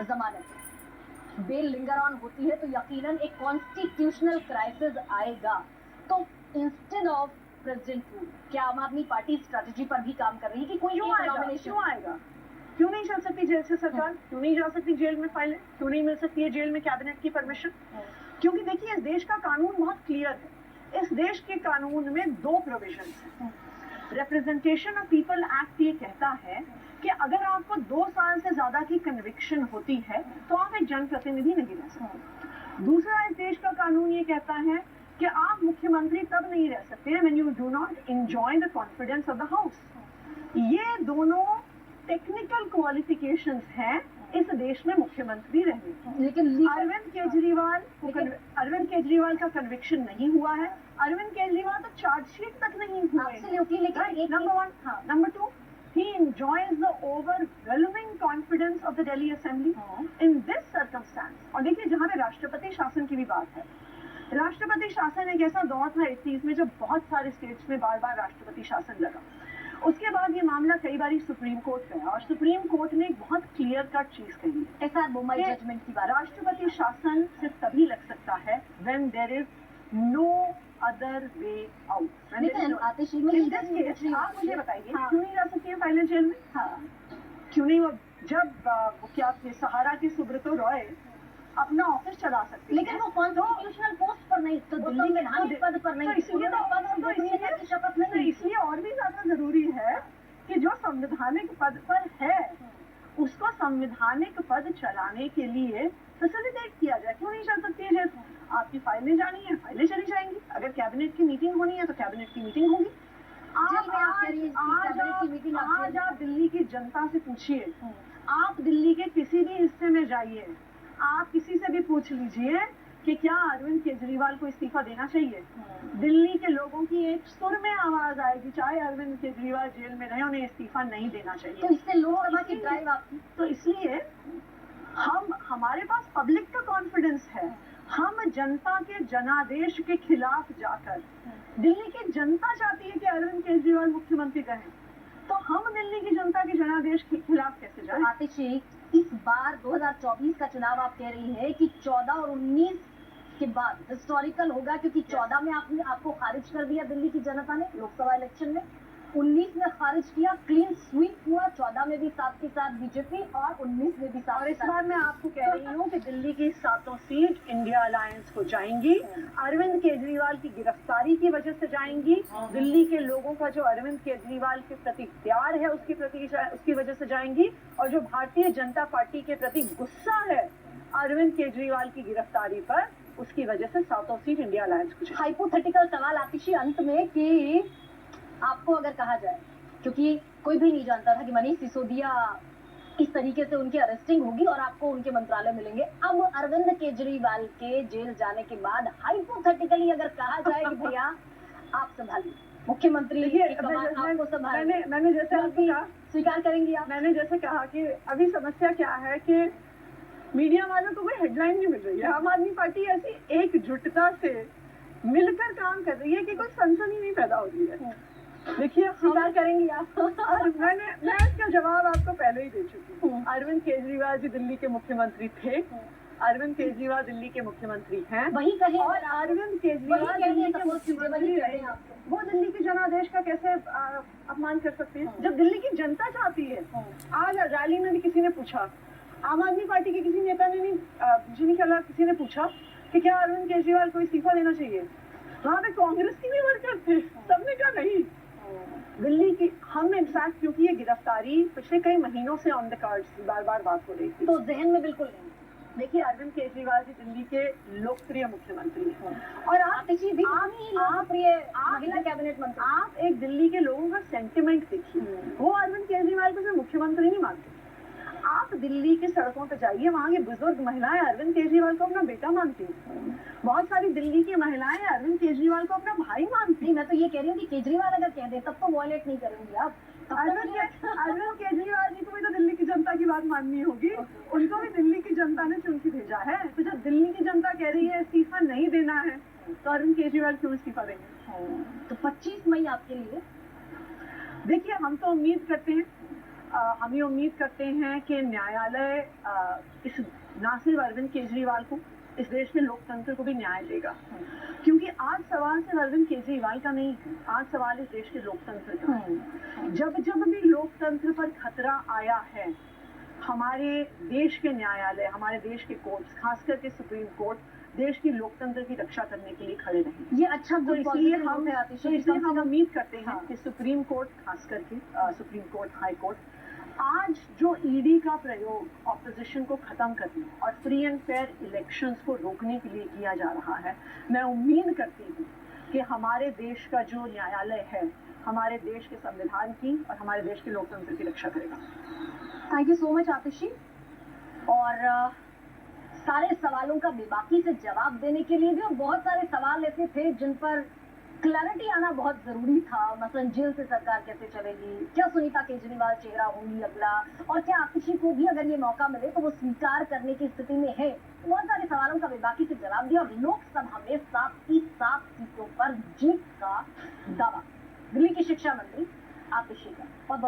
जमानत bell linger on होती है तो यकीनन एक कॉन्स्टिट्यूशनल क्राइसिस आएगा। तो इंस्टेड ऑफ प्रेसिडेंट रूल, क्या आम आदमी पार्टी स्ट्रेटजी पर भी काम कर रही है कि कोई क्यों आएगा? क्यों नहीं चल सकती जेल से सरकार? क्यों नहीं जा सकती जेल में फाइलें? क्यों नहीं मिल सकती है जेल में कैबिनेट की परमिशन? क्योंकि देखिए, इस देश का कानून बहुत क्लियर है। इस देश के कानून में 2 प्रोविजंस हैं। रिप्रेजेंटेशन ऑफ पीपल एक्ट ये कहता है कि अगर आपको 2 साल से ज्यादा की कन्विक्शन होती है तो आप एक जनप्रतिनिधि नहीं रह सकते। दूसरा, इस देश का कानून ये कहता है कि आप मुख्यमंत्री तब नहीं रह सकते when you do not enjoy the confidence of the house. ये दोनों टेक्निकल क्वालिफिकेशंस हैं इस देश में मुख्यमंत्री रहने की। लेकिन अरविंद केजरीवाल का कन्विक्शन नहीं हुआ है। अरविंद केजरीवाल तो चार्जशीट तक नहीं हुए। लेकिन number 1। Number 2, he enjoys the overwhelming confidence of the Delhi Assembly in this circumstance। और देखिए, जहाँ पे राष्ट्रपति शासन की भी बात है, राष्ट्रपति शासन एक ऐसा दौर था 31 में जब बहुत सारे स्टेट्स में बार बार राष्ट्रपति शासन लगा। उसके बाद ये मामला कई बार सुप्रीम कोर्ट गया और सुप्रीम कोर्ट ने एक बहुत क्लियर कट चीज कही है। ऐसा मुंबई जजमेंट की बात, राष्ट्रपति शासन सिर्फ तभी लग सकता है when there is no other way out। लेकिन आतिशी में आप मुझे बताइए, क्यों नहीं जा सकती है फाइलें जेल में? क्यों नहीं? जब क्या सहारा के सुब्रतो रॉय अपना ऑफिस चला सकते, लेकिन वो कॉन्स्टिट्यूशनल पोस्ट पर नहीं, तो दिल्ली में धार्मिक पद पर नहीं, शपथ नहीं। इसलिए और भी ज्यादा जरूरी है कि जो संवैधानिक पद पर है उसको संवैधानिक पद चलाने के लिए फैसिलिटेट किया जाए। क्यों नहीं चल सकती है जेल? आपकी फाइलें जानी है, फाइलें चली जाएंगी। अगर कैबिनेट की मीटिंग होनी है तो कैबिनेट की मीटिंग होगी। आज आप दिल्ली की जनता से पूछिए, आप दिल्ली के किसी भी हिस्से में जाइए, आप किसी से भी पूछ लीजिए कि क्या अरविंद केजरीवाल को इस्तीफा देना चाहिए। दिल्ली के लोगों की एक सुर में आवाज आएगी, चाहे अरविंद केजरीवाल जेल में रहे, उन्हें इस्तीफा नहीं देना चाहिए। तो इससे लोकसभा की ड्राइव आपकी, तो इसलिए हमारे पास पब्लिक का कॉन्फिडेंस है। हम जनता के जनादेश के खिलाफ जाकर, दिल्ली की जनता चाहती है कि अरविंद केजरीवाल मुख्यमंत्री रहे, तो हम दिल्ली की जनता के जनादेश के खिलाफ कैसे जाएं? आतिशी, इस बार 2024 का चुनाव आप कह रही है कि 14 और 19 के बाद हिस्टोरिकल होगा, क्योंकि 14 में आपको खारिज कर दिया दिल्ली की जनता ने लोकसभा इलेक्शन में, 19 में खारिज किया, क्लीन स्वीप हुआ, 14 में भी साथ के साथ बीजेपी और 19 में भी साथ। और इस बार मैं आपको कह रही हूँ कि दिल्ली की 7 सीट इंडिया अलायंस को जाएंगी। अरविंद केजरीवाल की गिरफ्तारी की वजह से जाएंगी। दिल्ली के लोगों का जो अरविंद केजरीवाल के प्रति प्यार है उसकी वजह से जाएंगी, और जो भारतीय जनता पार्टी के प्रति गुस्सा है अरविंद केजरीवाल की गिरफ्तारी पर, उसकी वजह से 7 सीट इंडिया अलायंस को। हाइपोथेटिकल सवाल आतिशी अंत में कि आपको अगर कहा जाए, क्योंकि कोई भी नहीं जानता था कि मनीष सिसोदिया इस तरीके से उनकी अरेस्टिंग होगी और आपको उनके मंत्रालय मिलेंगे, अब अरविंद केजरीवाल के जेल जाने के बाद हाइपोथेटिकली अगर कहा जाए कि भैया आप संभालिए मुख्यमंत्री आपको संभालिए, मैंने जैसे स्वीकार करेंगी आप? मैंने जैसे कहा कि अभी समस्या क्या है कि मीडिया वालों को कोई हेडलाइन नहीं मिल रही है। आम आदमी पार्टी ऐसी एकजुटता से मिलकर काम कर रही है कि कोई सनसनी नहीं पैदा हो रही है। देखिए, स्वीकार करेंगी आप? और मैं इसका जवाब आपको पहले ही दे चुकी हूँ। अरविंद केजरीवाल जी दिल्ली के मुख्यमंत्री थे, अरविंद केजरीवाल दिल्ली के मुख्यमंत्री हैं। वही कहे, और अरविंद केजरीवाल दिल्ली के मुख्यमंत्री रहे, वो दिल्ली के जनादेश का कैसे अपमान कर सकते हैं जब दिल्ली की जनता चाहती है। आज रैली में भी किसी ने पूछा, आम आदमी पार्टी के किसी नेता ने नहीं, मुझे नहीं ख्याल किसी ने पूछा कि क्या अरविंद केजरीवाल को इस्तीफा देना चाहिए। वहाँ पे कांग्रेस की भी वर्कर थे, सबने कहा नहीं। दिल्ली की हम इनफैक्ट, क्योंकि ये गिरफ्तारी पिछले कई महीनों से ऑन द कार्ड्स बार बार बात हो रही थी, तो जहन में बिल्कुल नहीं। देखिए, अरविंद केजरीवाल जी दिल्ली के लोकप्रिय मुख्यमंत्री हैं, और आप महिला कैबिनेट मंत्री, आप एक दिल्ली के लोगों का सेंटिमेंट देखिए। वो अरविंद केजरीवाल को सिर्फ मुख्यमंत्री नहीं मानते। आप दिल्ली की सड़कों पर जाइए, वहाँ की बुजुर्ग महिलाएं अरविंद केजरीवाल को अपना बेटा मानती हैं। बहुत सारी दिल्ली की महिलाएं अरविंद केजरीवाल को अपना भाई मानती हैं। मैं तो ये कह रही हूँ कि केजरीवाल अगर कह दे तब तो वॉयलेट नहीं करेंगी आप। अरविंद केजरीवाल जी को भी तो दिल्ली की जनता की बात माननी होगी, उनको भी दिल्ली की जनता ने चुन के भेजा है। तो जब दिल्ली की जनता कह रही है इस्तीफा नहीं देना है, तो अरविंद केजरीवाल क्यों इस्तीफा देंगे? तो 25 मई आपके लिए, देखिए, हम तो उम्मीद करते हैं हम ये उम्मीद करते हैं कि न्यायालय इस ना सिर्फ अरविंद केजरीवाल को, इस देश के लोकतंत्र को भी न्याय देगा, क्योंकि आज सवाल सिर्फ अरविंद केजरीवाल का नहीं है, आज सवाल इस देश के लोकतंत्र का है। जब जब भी लोकतंत्र पर खतरा आया है, हमारे देश के न्यायालय, हमारे देश के कोर्ट्स, खास करके सुप्रीम कोर्ट, देश की लोकतंत्र की रक्षा करने के लिए खड़े रहे। ये अच्छा तो इसलिए हम हम उम्मीद करते हैं हाँ। कि सुप्रीम कोर्ट, खास करके सुप्रीम कोर्ट, हाई कोर्ट, आज जो ईडी का प्रयोग ऑपोजिशन को खत्म करने और फ्री एंड फेयर इलेक्शंस को रोकने के लिए किया जा रहा है, मैं उम्मीद करती हूँ कि हमारे देश का जो न्यायालय है, हमारे देश के संविधान की और हमारे देश के लोकतंत्र की रक्षा करेगा। थैंक यू सो मच आतिशी। और सारे सवालों का बेबाकी से जवाब देने के लिए भी, और बहुत सारे सवाल ऐसे थे जिन पर क्लैरिटी आना बहुत जरूरी था। मसलन जेल से सरकार कैसे चलेगी, क्या सुनीता केजरीवाल चेहरा होंगी अगला, और क्या आतिशी को भी अगर ये मौका मिले तो वो स्वीकार करने की स्थिति में है। बहुत सारे सवालों का बेबाकी से जवाब दिया और लोकसभा में 7 की 7 सीटों पर जीत का दावा दिल्ली की शिक्षा मंत्री आतिशी का।